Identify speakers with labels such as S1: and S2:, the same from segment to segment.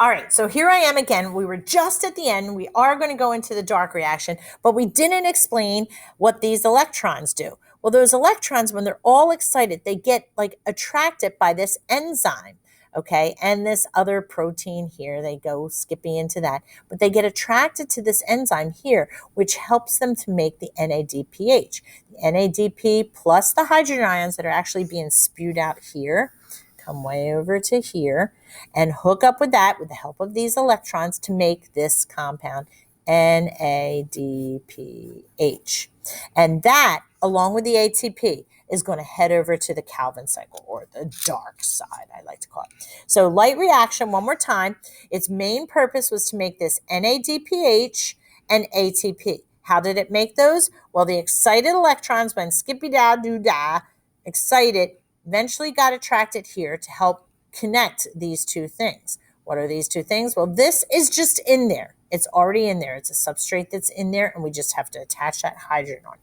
S1: All right, so here I am again. We were just at the end. We are going to go into the dark reaction, but we didn't explain what these electrons do. Well, those electrons, when they're all excited, they get like attracted by this enzyme, okay? And this other protein here, they go skipping into that, but they get attracted to this enzyme here, which helps them to make the NADPH. The NADP plus the hydrogen ions that are actually being spewed out here come way over to here and hook up with that with the help of these electrons to make this compound NADPH. And that, along with the ATP, is going to head over to the Calvin cycle, or the dark side, I like to call it. So light reaction, one more time, its main purpose was to make this NADPH and ATP. How did it make those? Well, the excited electrons, when skippy-da-doo-da, excited, eventually got attracted here to help connect these two things. What are these two things? Well, this is just in there. It's already in there. It's a substrate that's in there, and we just have to attach that hydrogen on.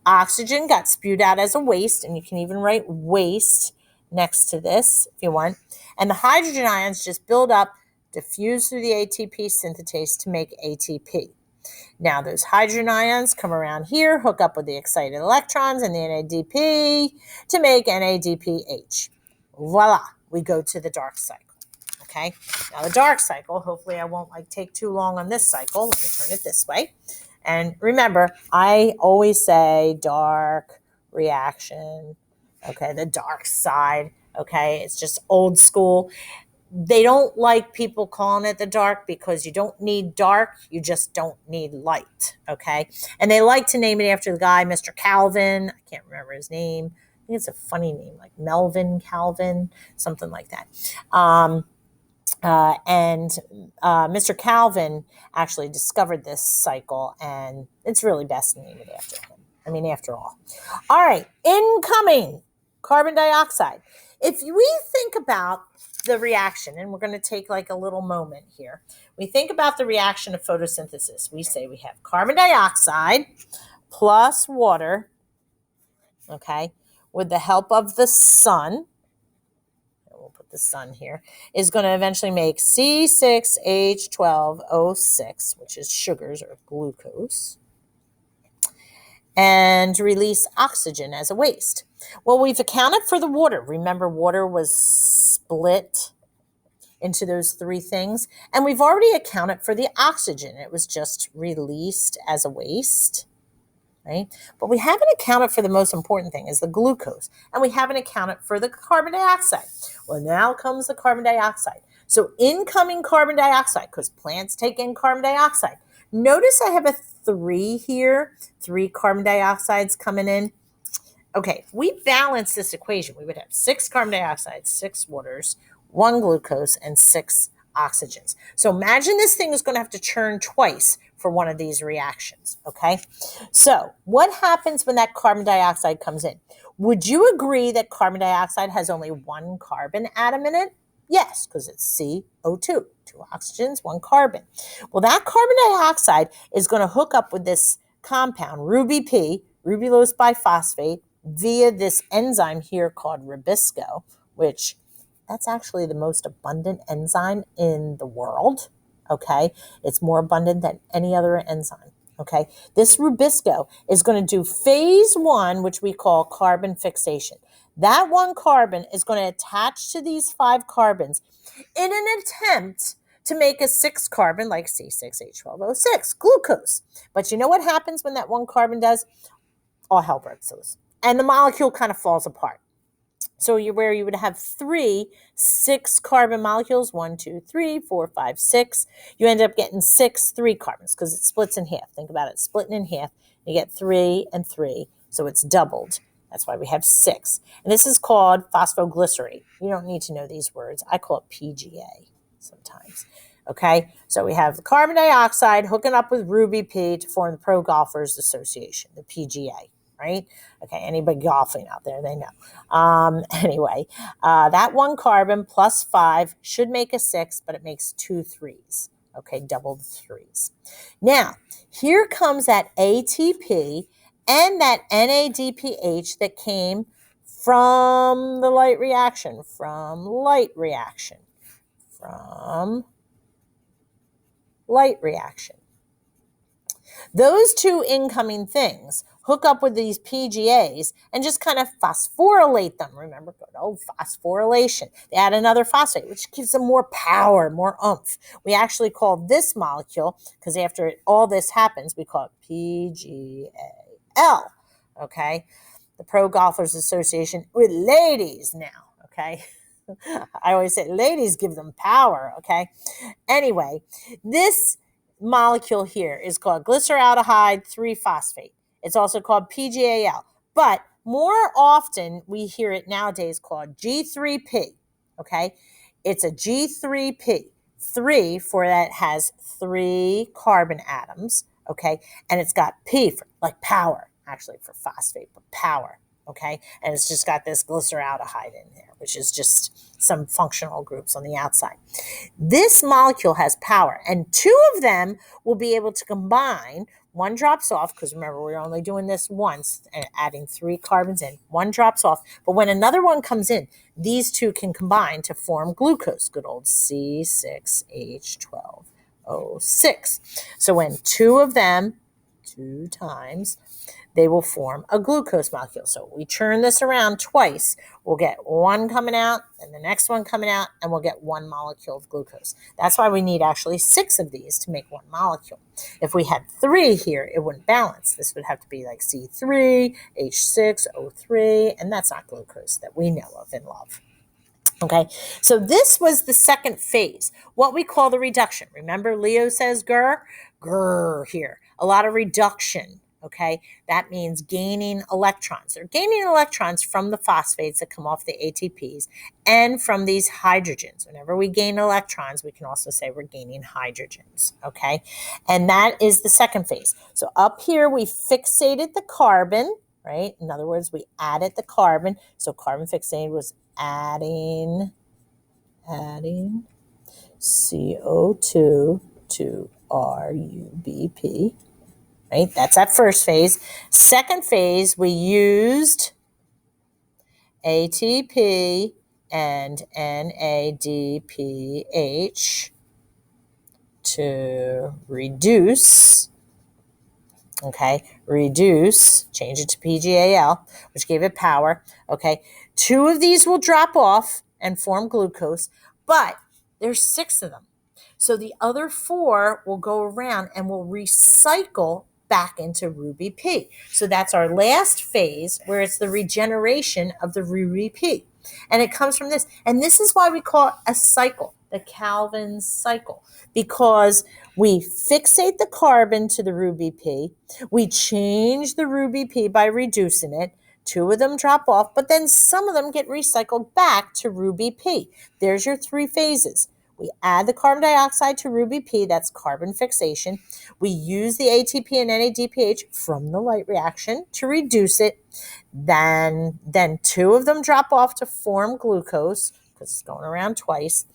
S1: Oxygen got spewed out as a waste, and you can even write waste next to this if you want. And the hydrogen ions just build up, diffuse through the ATP synthetase to make ATP. Now, those hydrogen ions come around here, hook up with the excited electrons and the NADP to make NADPH. Voila, we go to the dark cycle. Okay, now the dark cycle, hopefully I won't take too long on this cycle. Let me turn it this way. And remember, I always say dark reaction, okay, the dark side, okay, it's just old school. They don't like people calling it the dark because you don't need dark, you just don't need light, okay? And they like to name it after the guy, Mr. Calvin. I can't remember his name. I think it's a funny name, like Melvin Calvin, something like that. Mr. Calvin actually discovered this cycle, and it's really best to name it after him. I mean, after all. All right, incoming carbon dioxide. If we think about the reaction, and we're going to take like a little moment here. We think about the reaction of photosynthesis. We say we have carbon dioxide plus water, okay, with the help of the sun. We'll put the sun here, is going to eventually make C6H12O6, which is sugars or glucose, and release oxygen as a waste. Well, we've accounted for the water. Remember, water was split into those three things, and we've already accounted for the oxygen. It was just released as a waste, right? But we haven't accounted for the most important thing, is the glucose, and we haven't accounted for the carbon dioxide. Well, now comes the carbon dioxide. So incoming carbon dioxide, because plants take in carbon dioxide. Notice I have a 3 here, 3 carbon dioxides coming in. Okay, if we balance this equation, we would have 6 carbon dioxides, 6 waters, 1 glucose, and 6 oxygens. So imagine this thing is going to have to churn twice for one of these reactions, okay? So what happens when that carbon dioxide comes in? Would you agree that carbon dioxide has only 1 carbon atom in it? Yes, because it's CO2, 2 oxygens, 1 carbon. Well, that carbon dioxide is going to hook up with this compound, RuBP, ribulose biphosphate, via this enzyme here called ribisco, which that's actually the most abundant enzyme in the world, okay? It's more abundant than any other enzyme, okay? This ribisco is going to do phase 1, which we call carbon fixation. That 1 carbon is going to attach to these 5 carbons in an attempt to make a 6 carbon like C6H12O6, glucose. But you know what happens when that 1 carbon does? All hell breaks loose. And the molecule kind of falls apart. So where you would have 3 6-carbon molecules, 1, 2, 3, 4, 5, 6. You end up getting 6 3-carbons because it splits in half. Think about it, splitting in half. You get 3 and 3, so it's doubled. That's why we have 6. And this is called phosphoglycerate. You don't need to know these words. I call it PGA sometimes. Okay, so we have the carbon dioxide hooking up with RuBP to form the Pro Golfers Association, the PGA. Right? Okay, anybody golfing out there, they know. Anyway, that 1 carbon plus 5 should make a 6, but it makes 2 3s. Okay, double the 3s. Now, here comes that ATP and that NADPH that came from the light reaction, from light reaction. Those two incoming things hook up with these PGAs and just kind of phosphorylate them. Remember, good old phosphorylation. They add another phosphate, which gives them more power, more oomph. We actually call this molecule, because after all this happens, we call it PGAL, okay? The Pro Golfers Association with ladies now, okay? I always say ladies give them power, okay? Anyway, this molecule here is called glyceraldehyde 3-phosphate. It's also called PGAL, but more often we hear it nowadays called G3P, okay? It's a G3P, 3 for that has 3 carbon atoms, okay? And it's got P for like power, actually for phosphate, but power, okay? And it's just got this glyceraldehyde in there, which is just some functional groups on the outside. This molecule has power, and 2 of them will be able to combine. One drops off, because remember, we're only doing this once and adding 3 carbons in. One drops off, but when another one comes in, these 2 can combine to form glucose, good old C6H12O6. So when 2 of them, 2 times, they will form a glucose molecule. So we churn this around twice. We'll get one coming out and the next one coming out, and we'll get 1 molecule of glucose. That's why we need actually 6 of these to make 1 molecule. If we had 3 here, it wouldn't balance. This would have to be like C3H6O3, and that's not glucose that we know of and love. Okay, so this was the second phase, what we call the reduction. Remember, Leo says grr, grr here. A lot of reduction. Okay, that means gaining electrons. They're gaining electrons from the phosphates that come off the ATPs and from these hydrogens. Whenever we gain electrons, we can also say we're gaining hydrogens. Okay, and that is the second phase. So up here, we fixated the carbon, right? In other words, we added the carbon. So carbon fixated was adding CO2 to RUBP. Right? That's that first phase. Second phase, we used ATP and NADPH to reduce, change it to PGAL, which gave it power, okay? 2 of these will drop off and form glucose, but there's 6 of them. So the other 4 will go around and will recycle back into RuBP. So that's our last phase, where it's the regeneration of the RuBP. And it comes from this. And this is why we call it a cycle, the Calvin cycle, because we fixate the carbon to the RuBP. We change the RuBP by reducing it. 2 of them drop off, but then some of them get recycled back to RuBP. There's your 3 phases. We add the carbon dioxide to RuBP, that's carbon fixation. We use the ATP and NADPH from the light reaction to reduce it. Then 2 of them drop off to form glucose, because it's going around twice.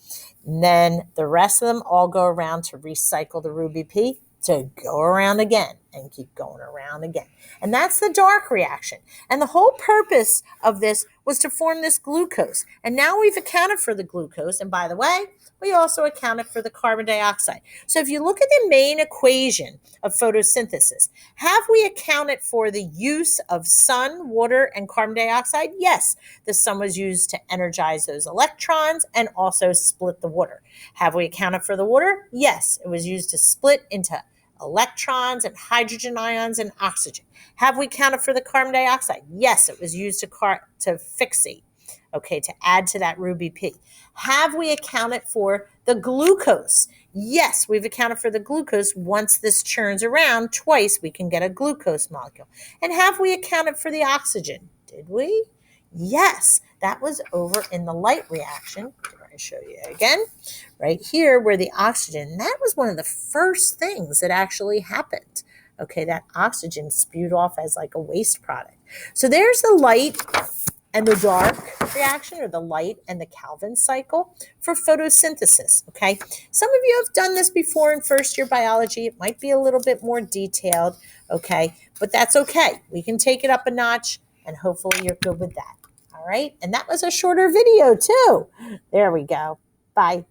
S1: And then the rest of them all go around to recycle the RuBP to go around again and keep going around again. And that's the dark reaction. And the whole purpose of this was to form this glucose. And now we've accounted for the glucose. And by the way, we also accounted for the carbon dioxide. So if you look at the main equation of photosynthesis, have we accounted for the use of sun, water, and carbon dioxide? Yes, the sun was used to energize those electrons and also split the water. Have we accounted for the water? Yes, it was used to split into electrons and hydrogen ions and oxygen. Have we counted for the carbon dioxide? Yes, it was used to fixate, okay, to add to that RuBP. Have we accounted for the glucose? Yes, we've accounted for the glucose. Once this churns around twice, we can get a glucose molecule. And have we accounted for the oxygen? Did we? Yes, that was over in the light reaction. I'm going to show you again. Right here where the oxygen, that was one of the first things that actually happened. Okay, that oxygen spewed off as like a waste product. So there's the light and the dark reaction, or the light and the Calvin cycle for photosynthesis, okay? Some of you have done this before in first-year biology. It might be a little bit more detailed, okay? But that's okay. We can take it up a notch, and hopefully you're good with that, all right? And that was a shorter video, too. There we go. Bye.